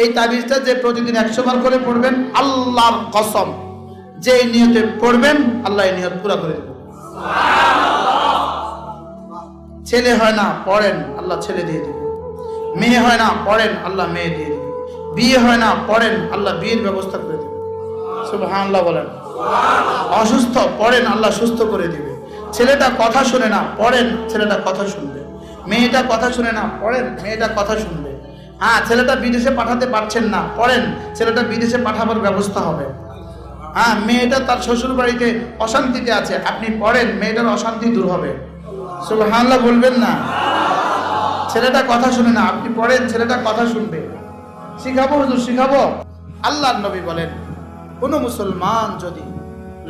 এই তাবিজটা যে প্রতিদিন 100 বার করে পড়বেন, আল্লাহর কসম যে নিয়তে পড়বেন আল্লাহ এই নিয়ত পুরা করে দেবেন। ছেলে হয় না, পড়েন, আল্লাহ ছেলে দিয়ে দেবে। মেয়ে হয় না, পড়েন, আল্লাহ মেয়ে দিয়ে দেবে। বিয়ে হয় না, পড়েন, আল্লাহ বিয়ের ব্যবস্থা করে দেবে। সুবহানাল্লাহ বলেন। অসুস্থ, পড়েন, আল্লাহ সুস্থ করে দিবে। ছেলেটা কথা শুনে না, পড়েন, ছেলেটা কথা শুনবে। মেয়েটা কথা শুনে না, পড়েন, মেয়েটা কথা শুনবে। হ্যাঁ, ছেলেটা বিদেশে পাঠাতে পারছেন না, পড়েন, ছেলেটা বিদেশে পাঠাবার ব্যবস্থা হবে। হ্যাঁ, মেয়েটা তার শ্বশুর বাড়িতে অশান্তিতে আছে, আপনি পড়েন, মেয়েটার অশান্তি দূর হবে। সুবহানাল্লাহ বলবেন না? ছেলেটা কথা শুনে না, আপনি পড়েন, ছেলেটা কথা শুনবে। শিখাবো হুজুর, শিখাবো। আল্লাহর নবী বলেন, কোন মুসলমান যদি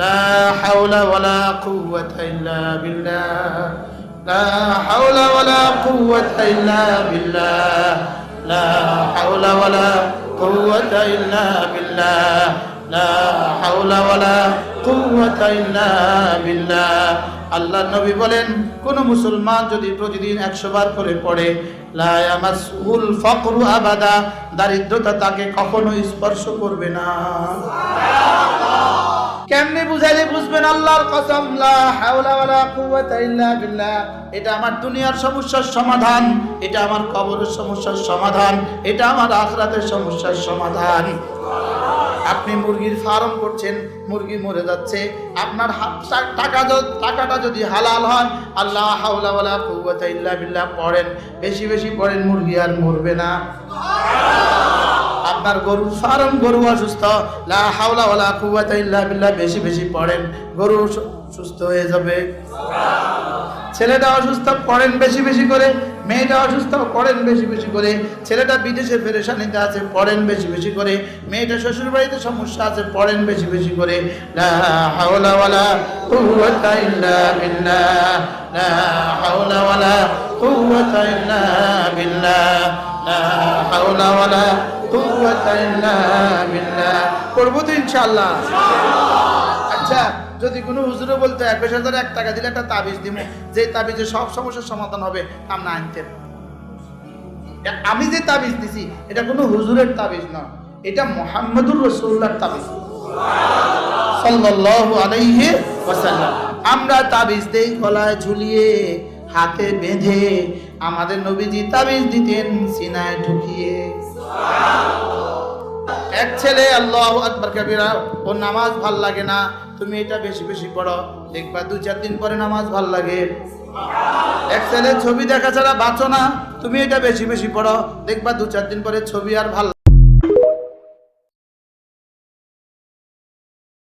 লা হাওলা ওয়ালা কুওয়াতা ইল্লা বিল্লাহ, লা হাওলা ওয়ালা কুওয়াতা ইল্লা বিল্লাহ, লা হাওলা ওয়ালা কুওয়াতা ইল্লা বিল্লাহ, লা হাওলা ওয়ালা কুওয়াতা ইল্লা বিল্লাহ। আল্লাহর নবী বলেন, কোন মুসলমান যদি প্রতিদিন 100 বার করে পড়ে, লা ইয়ামাসুল ফাকরু আবাদা, দারিদ্রতা তাকে কখনো স্পর্শ করবে না। কেমনে বুঝাইলে বুঝবেন? আল্লাহর কসম, লা হাওলা ওয়ালা কুওয়াতা ইল্লা বিল্লাহ। এটা আমার দুনিয়ার সমস্যার সমাধান, এটা আমার কবরের সমস্যার সমাধান, এটা আমার আখিরাতের সমস্যার সমাধান। আপনি মুরগির ফার্ম করছেন, মুরগি মরে যাচ্ছে, আপনার টাকাটা যদি হালাল হয়, আল্লাহ হাওলা ওয়ালা কুওয়াতা ইল্লা বিল্লাহ পড়েন, বেশি বেশি পড়েন, মুরগি আর মরবে না। আপনার গরুর ফার্ম, গরু অসুস্থ, লা হাওলা ওয়ালা কুওয়াতা ইল্লা বিল্লাহ বেশি বেশি পড়েন, গরু সুস্থ হয়ে যাবে। ছেলেটা অসুস্থ, পড়েন বেশি বেশি করে। মেয়েটা অসুস্থ, পড়েন বেশি বেশি করে। ছেলেটা বিদেশে পেরেশানিতে আছে, পড়েন বেশি বেশি করে। মেয়েটা শ্বশুর বাড়িতে সমস্যা আছে, পড়েন বেশি বেশি করে। লা হাওলা ওয়ালা কুওয়াতা ইল্লা বিল্লাহ, লা হাওলা ওয়ালা কুওয়াতা ইল্লা বিল্লাহ, লা হাওলা ওয়ালা কুওয়াতা ইল্লা বিল্লাহ। পড়বো তো ইনশাআল্লাহ? আচ্ছা, যদি কোনো হুজুরে বলতে 21,001 টাকা দিলে একটা তাবিজ দিব, যে তাবিজে সব সমস্যার সমাধান হবে, আমরা আনতেন। আমি যে তাবিজ দিছি এটা কোনো হুজুরের তাবিজ না, এটা মুহাম্মদুর রাসূলুল্লাহর তাবিজ সাল্লাল্লাহু আলাইহি ওয়াসাল্লাম। আমরা তাবিজ দেই গলায় ঝুলিয়ে, হাতে বেঁধে। আমাদের নবীজি তাবিজ দিতেন সিনায় ঢুকিয়ে। এক ছেলে, আল্লাহু আকবার কাবীরা, ও নামাজ ভাল লাগে না, তুমি এটা বেশি বেশি পড়ো, দেখবা 2-4 দিন পরে নামাজ ভাল লাগে। এক ছেলে ছবি দেখা ছাড়া বাঁচো না, তুমি এটা বেশি বেশি পড়ো, দেখবা 2-4 দিন পরে ছবি আর ভাল